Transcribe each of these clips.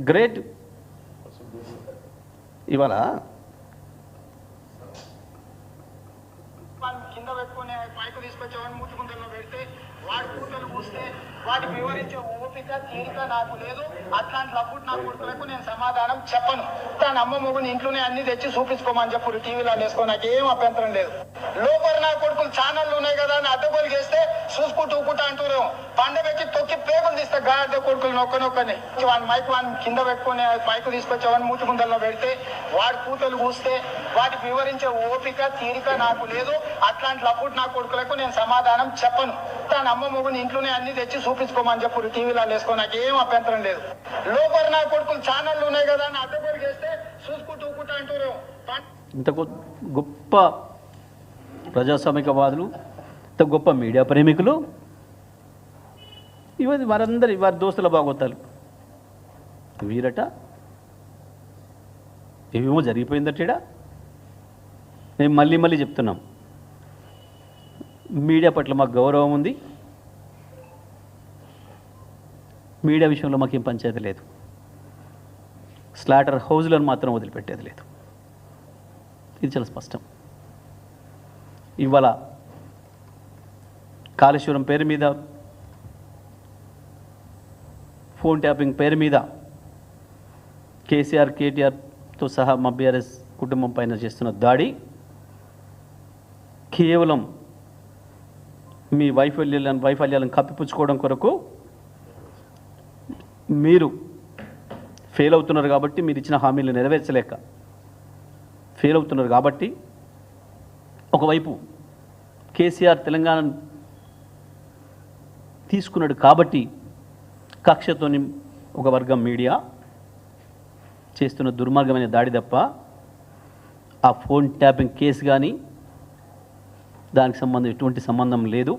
Great. ఇవాళ కింద పెట్టుకుని పైకి తీసుకొచ్చేవాడిని ముట్టుకుంటలో పెడితే వాడి కూతురు పూస్తే వాటికి వివరించే ఓపిక తీరిక నాకు లేదు. అట్లాంటి నా కొడుకులకు నేను సమాధానం చెప్పను. తన అమ్మ మొగుని ఇంట్లోనే అన్ని తెచ్చి చూపించుకోమని చెప్పు, టీవీలో వేసుకో, నాకు ఏం అభ్యంతరం లేదు. లోపల నా కొడుకులు ఛానళ్ళు ఉన్నాయి కదా అని అడ్డగోలు చేస్తే చూసుకుంటూ ఊకుంటా అంటూరేమో పండబెట్టి తొక్కి పేగులు తీస్తే గాడిద కొడుకులు నొక్కనొక్కని వాడి మైక్ వాడిని కింద పెట్టుకుని పైకి తీసుకొచ్చేవాడిని ముట్టుకుంటలో పెడితే వాడి కూతురు పూస్తే వాటికి వివరించే ఓపిక తీరిక నాకు లేదు. అట్లాంటి నా కొడుకులకు నేను సమాధానం చెప్పను. తన అమ్మ మొగుని ఇంట్లోనే అన్ని తెచ్చి చూపించుకోమని చెప్పు, టీవీలో వేసుకో, నాకు ఏం అభ్యంతరం లేదు. లోపల నా కొడుకులు ఛానళ్ళు ఉన్నాయి కదా అని అడ్డగోలు చేస్తే చూసుకుంటూ ఊకుంటా అంటూరేమో. ఇంత గొప్ప ప్రజాస్వామికవాదులు, ఇంత గొప్ప మీడియా ప్రేమికులు, ఇవన్నీ వారి దోస్తుల బాగోతాలు. వీరట ఏమేమో జరిగిపోయిందట. మేము మళ్ళీ చెప్తున్నాం, మీడియా పట్ల మాకు గౌరవం ఉంది. మీడియా విషయంలో మాకేం పంచాయతీ లేదు. స్లాటర్ హౌజ్లను మాత్రం వదిలిపెట్టేది లేదు. ఇది చాలా స్పష్టం. ఇవాళ కాళేశ్వరం పేరు మీద, ఫోన్ ట్యాపింగ్ పేరు మీద కేసీఆర్ కేటీఆర్తో సహా మా బీఆర్ఎస్ కుటుంబం పైన చేస్తున్న దాడి కేవలం మీ వైఫల్యాలను కప్పిపుచ్చుకోవడం కొరకు మీరు ఫెయిల్ అవుతున్నారు కాబట్టి, మీరు ఇచ్చిన హామీలు నెరవేర్చలేక ఫెయిల్ అవుతున్నారు కాబట్టి, ఒకవైపు కేసీఆర్ తెలంగాణ తీసుకున్నాడు కాబట్టి కక్షతోని ఒక వర్గం మీడియా చేస్తున్న దుర్మార్గమైన దాడి తప్ప ఆ ఫోన్ ట్యాపింగ్ కేసు కానీ దానికి ఎటువంటి సంబంధం లేదు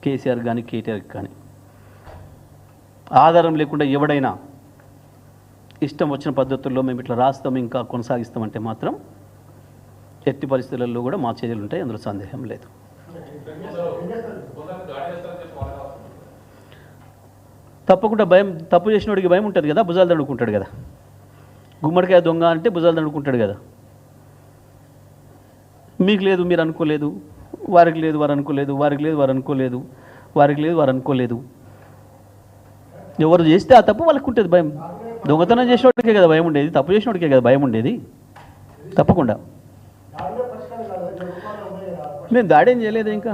కేసీఆర్ కానీ కేటీఆర్కి కానీ. ఆధారం లేకుండా ఎవడైనా ఇష్టం వచ్చిన పద్ధతుల్లో మేము ఇట్లా రాస్తాం ఇంకా కొనసాగిస్తామంటే మాత్రం ఎట్టి పరిస్థితులలో కూడా మా చర్యలు ఉంటాయి, అందులో సందేహం లేదు. తప్పకుండా భయం, తప్పు చేసినోడికి భయం ఉంటుంది కదా, భుజాలు దండుకుంటాడు కదా. గుమ్మడికాయ దొంగ అంటే భుజాలు దండుకుంటాడు కదా. మీకు లేదు, మీరు అనుకోలేదు, వారికి లేదు, వారు అనుకోలేదు, వారికి లేదు, వారు అనుకోలేదు, వారికి లేదు, వారు అనుకోలేదు. ఎవరు చేస్తే ఆ తప్పు వాళ్ళకు ఉంటుంది భయం. దొంగతనం చేసినోడికే కదా భయం ఉండేది, తప్పు చేసినోడికే కదా భయం ఉండేది. తప్పకుండా మేము దాడేం చేయలేదే, ఇంకా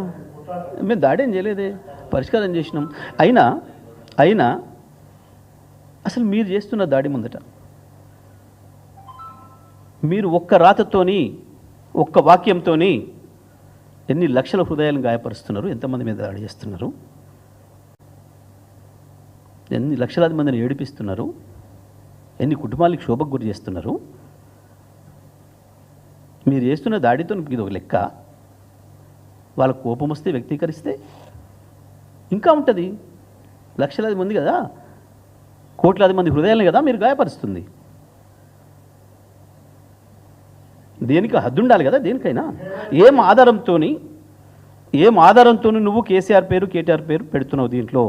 మేము దాడేం చేయలేదే, పరిష్కారం చేసినాం. అయినా అసలు మీరు చేస్తున్న దాడి ముందట మీరు ఒక్క రాతతోని, ఒక్క వాక్యంతోని ఎన్ని లక్షల హృదయాలను గాయపరుస్తున్నారు, ఎంతమంది మీద దాడి చేస్తున్నారు, ఎన్ని లక్షలాది మందిని ఏడిపిస్తున్నారు, ఎన్ని కుటుంబాలకు శోభకు గురి చేస్తున్నారు. మీరు చేస్తున్న దాడితో ఇది ఒక లెక్క. వాళ్ళ కోపం వస్తే వ్యక్తీకరిస్తే ఇంకా ఉంటుంది. లక్షలాది మంది కదా, కోట్లాది మంది హృదయాలను కదా మీరు గాయపరుస్తుంది. దేనికి హద్దు ఉండాలి కదా, దేనికైనా. ఏం ఆధారంతో నువ్వు కేసీఆర్ పేరు కేటీఆర్ పేరు పెడుతున్నావు దీంట్లో?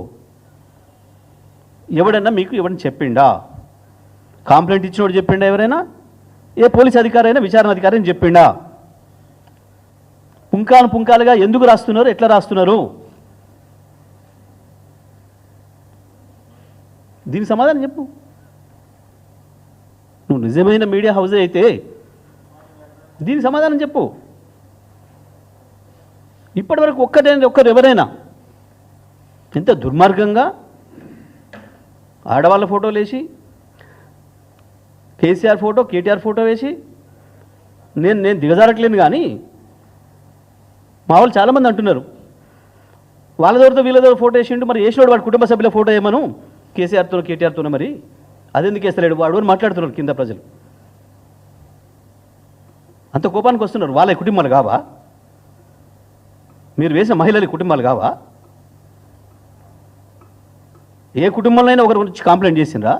ఎవడన్నా మీకు ఎవరిని చెప్పిండా? కంప్లైంట్ ఇచ్చినోడు చెప్పిండా? ఎవరైనా ఏ పోలీస్ అధికారి అయినా విచారణ అధికారి అని చెప్పిండా? పుంకాలుగా ఎందుకు రాస్తున్నారు, ఎట్లా రాస్తున్నారు? దీనికి సమాధానం చెప్పు. నువ్వు నిజమైన మీడియా హౌజే అయితే దీనికి సమాధానం చెప్పు. ఇప్పటివరకు ఒక్కరు ఎవరైనా ఎంత దుర్మార్గంగా ఆడవాళ్ళ ఫోటోలు వేసి, కేసీఆర్ ఫోటో కేటీఆర్ ఫోటో వేసి, నేను దిగజారట్లేను కానీ మా వాళ్ళు చాలామంది అంటున్నారు వాళ్ళ దగ్గరతో వీళ్ళ దగ్గర ఫోటో వేసిండు, మరి వేసినోడు వాడు కుటుంబ సభ్యుల ఫోటో ఏమను కేసీఆర్తో కేటీఆర్తో, మరి అదెందుకు వేస్తలేడు వాడు అని మాట్లాడుతున్నారు కింద ప్రజలు. అంత కోపానికి వస్తున్నారు. వాళ్ళ కుటుంబాలు కావా? మీరు వేసిన మహిళల కుటుంబాలు కావా? ఏ కుటుంబంలో అయినా ఒకరి గురించి కంప్లైంట్ చేసిండ్రా?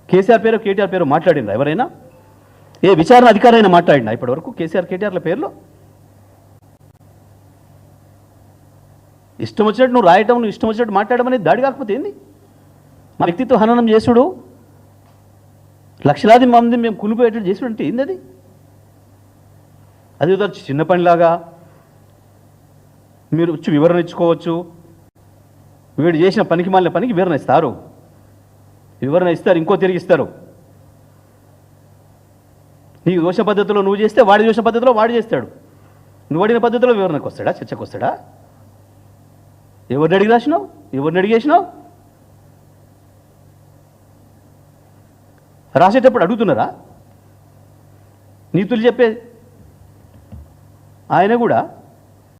కేసీఆర్ పేరు కేటీఆర్ పేరు మాట్లాడిండ్రా ఎవరైనా? ఏ విచారణ అధికారి అయినా మాట్లాడినా ఇప్పటివరకు కేసీఆర్ కేటీఆర్ల పేర్లో? ఇష్టం వచ్చినట్టు నువ్వు రాయటం, నువ్వు ఇష్టం వచ్చినట్టు మాట్లాడమనేది దాడి కాకపోతే ఏంది? మా వ్యక్తిత్వ హననం చేసుడు, లక్షలాది మంది మేము కునిపోయేటట్టు చేసుడు అంటే ఏంది అది? అది ఏదో చిన్న పనిలాగా మీరు వచ్చి వివరణ ఇచ్చుకోవచ్చు. వీడు చేసిన పనికి మాలిన పనికి వివరణ ఇస్తారు, ఇంకో తిరిగి ఇస్తారు. నీకు దోష పద్ధతిలో నువ్వు చేస్తే వాడి దోష పద్ధతిలో వాడు చేస్తాడు. నువ్వు అడిగిన పద్ధతిలో వివరణకు వస్తాడా, చర్చకు వస్తాడా? ఎవరిని అడిగి రాసినావు, ఎవరిని అడిగేసినావు? రాసేటప్పుడు అడుగుతున్నారా? నీతులు చెప్పే ఆయన కూడా